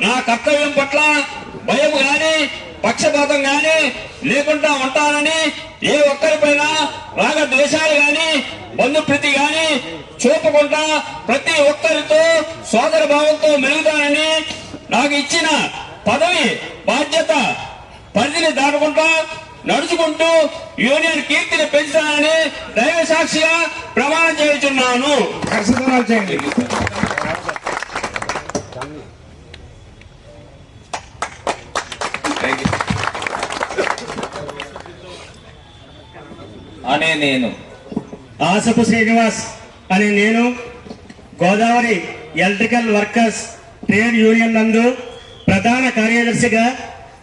నా కర్తవ్యం పట్ల భయం గాని పక్షపాతం గాని లేకుండా ఉంటానని, ఏ ఒక్కరిపైన రాగద్వేషాలు గాని బంధుప్రీతి గాని చూపకుండా ప్రతి ఒక్కరితో సోదర భావంతో మెలుగుతానని, నాకు ఇచ్చిన పదవి బాధ్యత పరిధిని దాటుకుంటా నడుచుకుంటూ యూనియన్ కీర్తిని పెంచుతానని దైవ సాక్షిగా ప్రమాణం చేయుచున్నాను. అనే నేను ఆసపు శ్రీనివాస్ అనే నేను Godavari electrical workers trade union నందు ప్రధాన కార్యదర్శిగా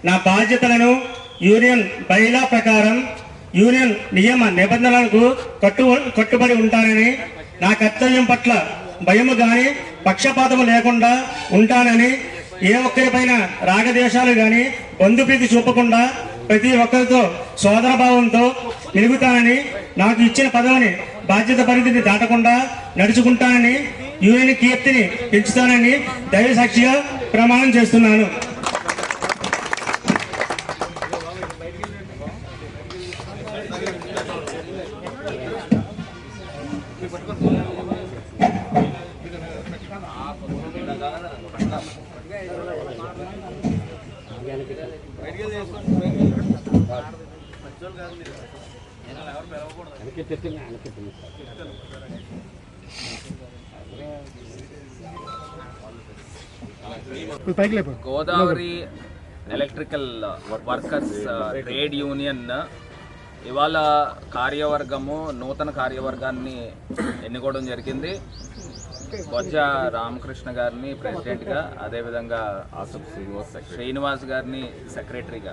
నా బాధ్యతలను యూనియన్ బైలా ప్రకారం యూనియన్ నియమ నిబంధనలకు కట్టుబడి ఉంటానని, నా కర్తవ్యం పట్ల భయము గాని పక్షపాతము లేకుండా ఉంటానని, ఏ ఒక్కరిపైన రాగద్వేషాలు గాని బంధుప్రీతి చూపకుండా ప్రతి ఒక్కరితో సోదర భావంతో మెలుగుతానని, నాకు ఇచ్చిన పదవిని బాధ్యత పరిధిని దాటకుండా నడుచుకుంటానని, యూనియన్ కీర్తిని పెంచుతానని దైవ సాక్షిగా ప్రమాణం చేస్తున్నాను. Godavari electrical workers trade union ఇవాళ కార్యవర్గము నూతన కార్యవర్గాన్ని ఎన్నుకోవడం జరిగింది. బొజ్జ రామకృష్ణ గారిని ప్రెసిడెంట్గా, అదేవిధంగా శ్రీనివాస్ గారిని సెక్రటరీగా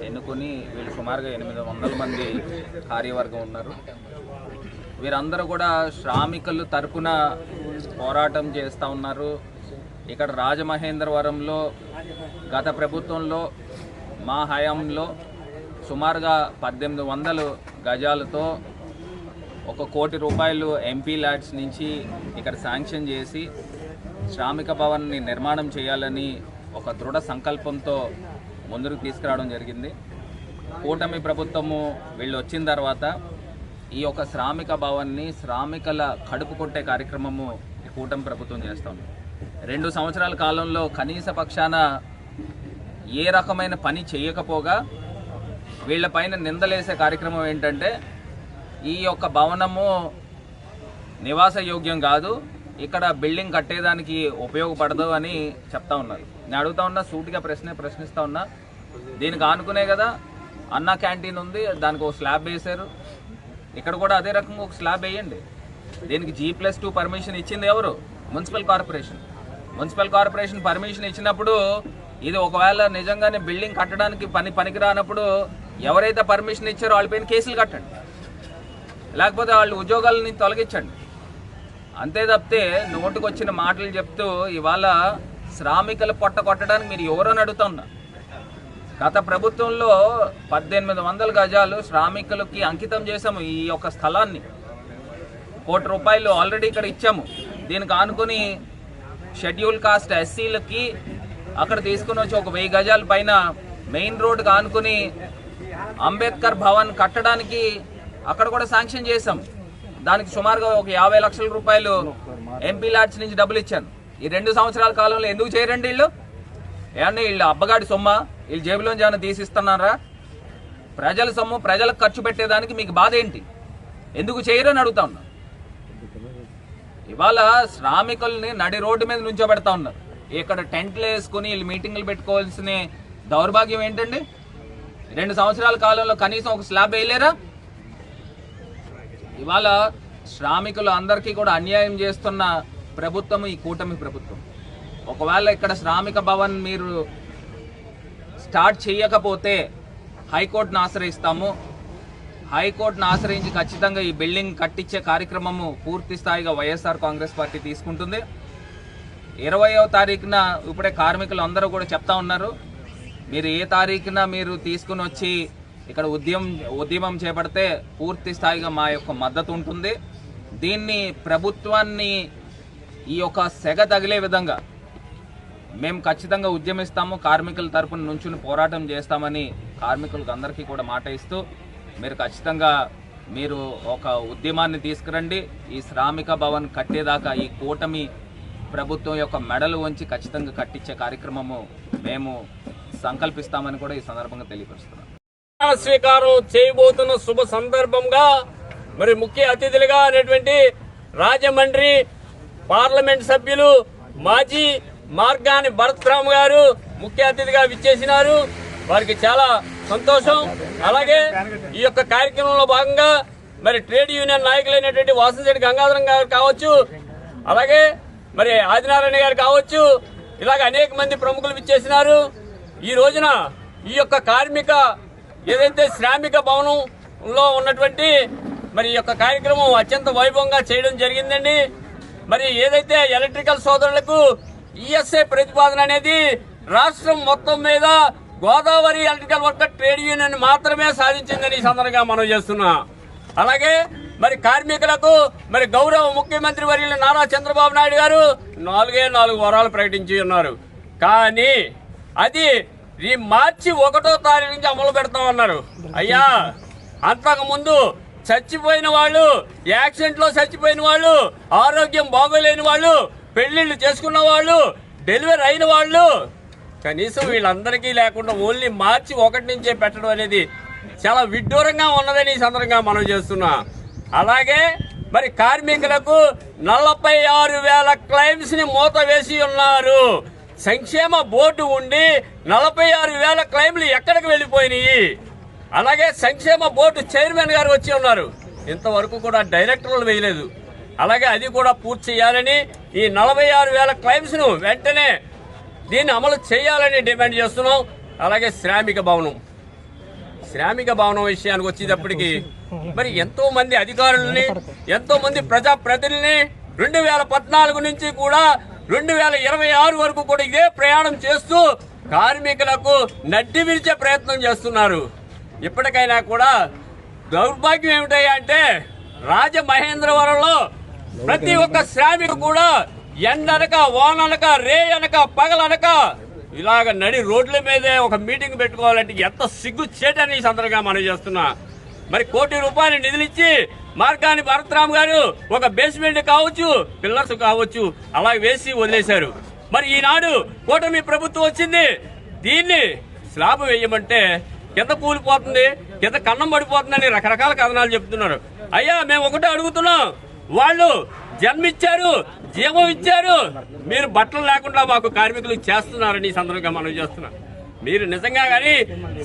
ఎన్నుకొని వీళ్ళు సుమారుగా 800 మంది కార్యవర్గం ఉన్నారు. వీరందరూ కూడా శ్రామికులు తరపున పోరాటం చేస్తూ ఉన్నారు. ఇక్కడ రాజమహేంద్రవరంలో గత ప్రభుత్వంలో మా హయాంలో సుమారుగా 1800 గజాలతో 1 కోటి రూపాయలు ఎంపీ ల్యాడ్స్ నుంచి ఇక్కడ శాంక్షన్ చేసి శ్రామిక భవన్ని నిర్మాణం చేయాలని ఒక దృఢ సంకల్పంతో ముందుకు తీసుకురావడం జరిగింది. కూటమి ప్రభుత్వము వీళ్ళు వచ్చిన తర్వాత ఈ యొక్క శ్రామిక భవన్ని శ్రామికుల కడుపు కొట్టే కార్యక్రమము ఈ కూటమి ప్రభుత్వం చేస్తాం. 2 సంవత్సరాల కాలంలో కనీస పక్షాన ఏ రకమైన పని చేయకపోగా వీళ్ళపైన నిందలేసే కార్యక్రమం ఏంటంటే ఈ యొక్క భవనము నివాస యోగ్యం కాదు, ఇక్కడ బిల్డింగ్ కట్టేదానికి ఉపయోగపడదు అని చెప్తా ఉన్నారు. నేను అడుగుతా ఉన్నా, సూటిగా ప్రశ్నిస్తా ఉన్నా, దీనికి ఆనుకునే కదా అన్నా క్యాంటీన్ ఉంది, దానికి ఒక స్లాబ్ వేశారు. ఇక్కడ కూడా అదే రకంగా ఒక స్లాబ్ వేయండి. దీనికి G+2 పర్మిషన్ ఇచ్చింది ఎవరు? Municipal corporation. Municipal corporation permission ఇచ్చినప్పుడు ఇది ఒకవేళ నిజంగానే బిల్డింగ్ కట్టడానికి పనికిరానప్పుడు ఎవరైతే పర్మిషన్ ఇచ్చారో వాళ్ళపైన కేసులు కట్టండి, లేకపోతే వాళ్ళు ఉద్యోగాలని తొలగించండి. అంతే తప్పితే నోటుకొచ్చిన మాటలు చెప్తూ ఇవాళ శ్రామికుల పొట్ట కొట్టడానికి మీరు ఎవరని అడుగుతున్నా. గత ప్రభుత్వంలో 1800 గజాలు శ్రామికులకి అంకితం చేశాము. ఈ యొక్క స్థలాన్ని 1 కోటి రూపాయలు ఆల్రెడీ ఇక్కడ ఇచ్చాము. దీనికి ఆనుకుని షెడ్యూల్ కాస్ట్ ఎస్సీలకి అక్కడ తీసుకుని వచ్చి 1000 గజాల పైన మెయిన్ రోడ్డుకి ఆనుకుని అంబేద్కర్ భవన్ కట్టడానికి అక్కడ కూడా శాంక్షన్ చేశాం. దానికి సుమారుగా 50 లక్షల రూపాయలు ఎంపీ ల్యాడ్స్ నుంచి డబ్బులు ఇచ్చాను. ఈ 2 సంవత్సరాల కాలంలో ఎందుకు చేయరండి వీళ్ళు? ఏమన్నా వీళ్ళు అబ్బగాడి సొమ్మ వీళ్ళు జేబులోంచి ఏమైనా తీసిస్తున్నారా? ప్రజల సొమ్ము ప్రజలకు ఖర్చు పెట్టేదానికి మీకు బాధ ఏంటి? ఎందుకు చేయరని అడుగుతా ఉన్నా. ఇవాళ శ్రామికుల్ని నడి రోడ్డు మీద నుంచోబెడతా ఉన్నారు. ఇక్కడ టెంట్లు వేసుకుని వీళ్ళు మీటింగ్లు పెట్టుకోవాల్సిన దౌర్భాగ్యం ఏంటండి? 2 సంవత్సరాల కాలంలో కనీసం ఒక స్లాబ్ వేయలేరా? ఇవాళ శ్రామికులు అందరికీ కూడా అన్యాయం చేస్తున్న ప్రభుత్వం ఈ కూటమి ప్రభుత్వం. ఒకవేళ ఇక్కడ శ్రామిక భవన్ మీరు స్టార్ట్ చేయకపోతే హైకోర్టును ఆశ్రయిస్తాము. హైకోర్టును ఆశ్రయించి ఖచ్చితంగా ఈ బిల్డింగ్ కట్టించే కార్యక్రమము పూర్తి స్థాయిగా వైఎస్ఆర్ కాంగ్రెస్ పార్టీ తీసుకుంటుంది. 20వ తారీఖున ఇప్పుడే కార్మికులు అందరూ కూడా చెప్తా ఉన్నారు, మీరు ఏ తారీఖున మీరు తీసుకుని వచ్చి ఇక్కడ ఉద్యమం చేపడితే పూర్తి స్థాయిగా మా యొక్క మద్దతు ఉంటుంది. దీన్ని ప్రభుత్వాన్ని ఈ యొక్క సెగ తగిలే విధంగా మేము ఖచ్చితంగా ఉద్యమిస్తాము, కార్మికుల తరపున నుంచుని పోరాటం చేస్తామని కార్మికులకు అందరికీ కూడా మాట ఇస్తూ మీరు ఖచ్చితంగా మీరు ఒక ఉద్యమాన్ని తీసుకురండి. ఈ శ్రామిక భవన్ కట్టేదాకా ఈ కూటమి ప్రభుత్వం యొక్క మెడలు వంచి ఖచ్చితంగా కట్టించే కార్యక్రమము మేము సంకల్పిస్తామని కూడా ఈ సందర్భంగా తెలియపరుస్తున్నాం. స్వీకారం చేయబోతున్న శుభ సందర్భంగా మరి ముఖ్య అతిథులుగా అనేటువంటి రాజమండ్రి పార్లమెంట్ సభ్యులు మాజీ మార్గాని భరత్రామ్ గారు ముఖ్య అతిథిగా విచ్చేసినారు. వారికి చాలా సంతోషం. అలాగే ఈ యొక్క కార్యక్రమంలో భాగంగా మరి ట్రేడ్ యూనియన్ నాయకులైనటువంటి వాసంశెట్టి గంగాధరం గారు కావచ్చు, అలాగే మరి ఆదినారాయణ గారు కావచ్చు, ఇలాగ అనేక మంది ప్రముఖులు విచ్చేసినారు. ఈ రోజున ఈ యొక్క కార్మిక ఏదైతే శ్రామిక భవనంలో ఉన్నటువంటి మరి ఈ యొక్క కార్యక్రమం అత్యంత వైభవంగా చేయడం జరిగిందండి. మరి ఏదైతే ఎలక్ట్రికల్ సోదరులకు ఈఎస్ఐ ప్రతిపాదన అనేది రాష్ట్రం మొత్తం మీద Godavari electrical worker trade union మాత్రమే సాధించిందని ఈ సందర్భంగా మనం చేస్తున్నాం. అలాగే మరి కార్మికులకు మరి గౌరవ ముఖ్యమంత్రి వర్యులు నారా చంద్రబాబు నాయుడు గారు 4 వరాలు ప్రకటించి ఉన్నారు. కానీ అది ఈ మార్చి 1వ తారీఖు నుంచి అమలు పెడతామన్నారు. అయ్యా, అంతకుముందు చచ్చిపోయిన వాళ్ళు, యాక్సిడెంట్ లో చచ్చిపోయిన వాళ్ళు, ఆరోగ్యం బాగోలేని వాళ్ళు, పెళ్లిళ్ళు చేసుకున్న వాళ్ళు, డెలివరీ అయిన వాళ్ళు, కనీసం వీళ్ళందరికీ లేకుండా ఓన్లీ మార్చి 1 నుంచే పెట్టడం అనేది చాలా విడ్డూరంగా ఉన్నదని ఈ సందర్భంగా మనం చేస్తున్నా. అలాగే మరి కార్మికులకు 46,000 క్లెయిమ్స్ ని మూత వేసి ఉన్నారు. సంక్షేమ బోర్డు ఉండి 46,000 క్లెయిమ్లు ఎక్కడికి వెళ్ళిపోయినాయి? అలాగే సంక్షేమ బోర్డు చైర్మన్ గారు వచ్చి ఉన్నారు, ఇంతవరకు కూడా డైరెక్టర్లు వేయలేదు. అలాగే అది కూడా పూర్తి చేయాలని, ఈ 46,000 క్లెయిమ్స్ ను వెంటనే దీన్ని అమలు చేయాలని డిమాండ్ చేస్తున్నాం. అలాగే శ్రామిక భవనం విషయానికి వచ్చేటప్పటికి మరి ఎంతో మంది అధికారులని, ఎంతో మంది ప్రజాప్రతినిధులని 2014 నుంచి కూడా 2026 వరకు కూడా ఇదే ప్రయాణం చేస్తూ కార్మికులకు నడ్డి విరిచే ప్రయత్నం చేస్తున్నారు. ఇప్పటికైనా కూడా దౌర్భాగ్యం ఏమిటయ్యా అంటే రాజమహేంద్రవరంలో ప్రతి ఒక్క శ్రామికు కూడా ఎండనక, వాననక, రే అనక, పగలనక ఇలాగ నడి రోడ్ల మీదే ఒక మీటింగ్ పెట్టుకోవాలంటే ఎంత సిగ్గు చేయటని ఈ సందర్భంగా మనం చేస్తున్నా. మరి ₹1 కోటి నిధులిచ్చి మార్గాని భరత్రామ్ గారు ఒక బేస్మెంట్ కావచ్చు, పిల్లర్స్ కావచ్చు అలా వేసి వదిలేశారు. మరి ఈనాడు కూటమి ప్రభుత్వం వచ్చింది, దీన్ని స్లాబ్ వేయమంటే కింద కూలిపోతుంది, కింద కన్నం పడిపోతుందని రకరకాల కథనాలు చెప్తున్నారు. అయ్యా, మేము ఒకటే అడుగుతున్నాం, వాళ్ళు జన్మిచ్చారు, జీవం ఇచ్చారు, మీరు బట్టలు లేకుండా మాకు కార్మికులు చేస్తున్నారని ఈ సందర్భంగా మనం చేస్తున్నాం. మీరు నిజంగా కానీ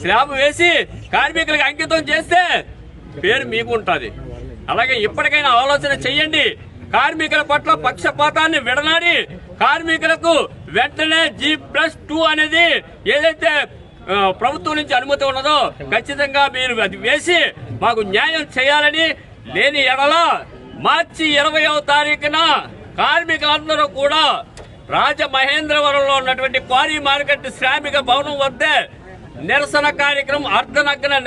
స్లాబ్ వేసి కార్మికులకు అంకితం చేస్తే పేరు మీకు ఉంటుంది. అలాగే ఇప్పటికైనా ఆలోచన చెయ్యండి. కార్మికుల పట్ల పక్షపాతాన్ని విడనాడి కార్మికులకు వెంటనే G+2 అనేది ఏదైతే ప్రభుత్వం నుంచి అనుమతి ఉన్నదో ఖచ్చితంగా మీరు అది వేసి మాకు న్యాయం చేయాలని, లేని ఎడల మార్చి 20వ తారీఖున కార్మికులందరూ కూడా రాజమహేంద్రవరంలో ఉన్నటువంటి క్వారీ మార్కెట్ శ్రామిక భవనం వద్దే నిరసన కార్యక్రమం, అర్ధనగ్న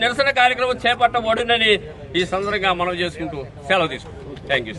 నిరసన కార్యక్రమం చేపట్టబడునని ఈ సందర్భంగా మనం చేసుకుంటూ సెలవు తీసుకుంటాం. Thank you.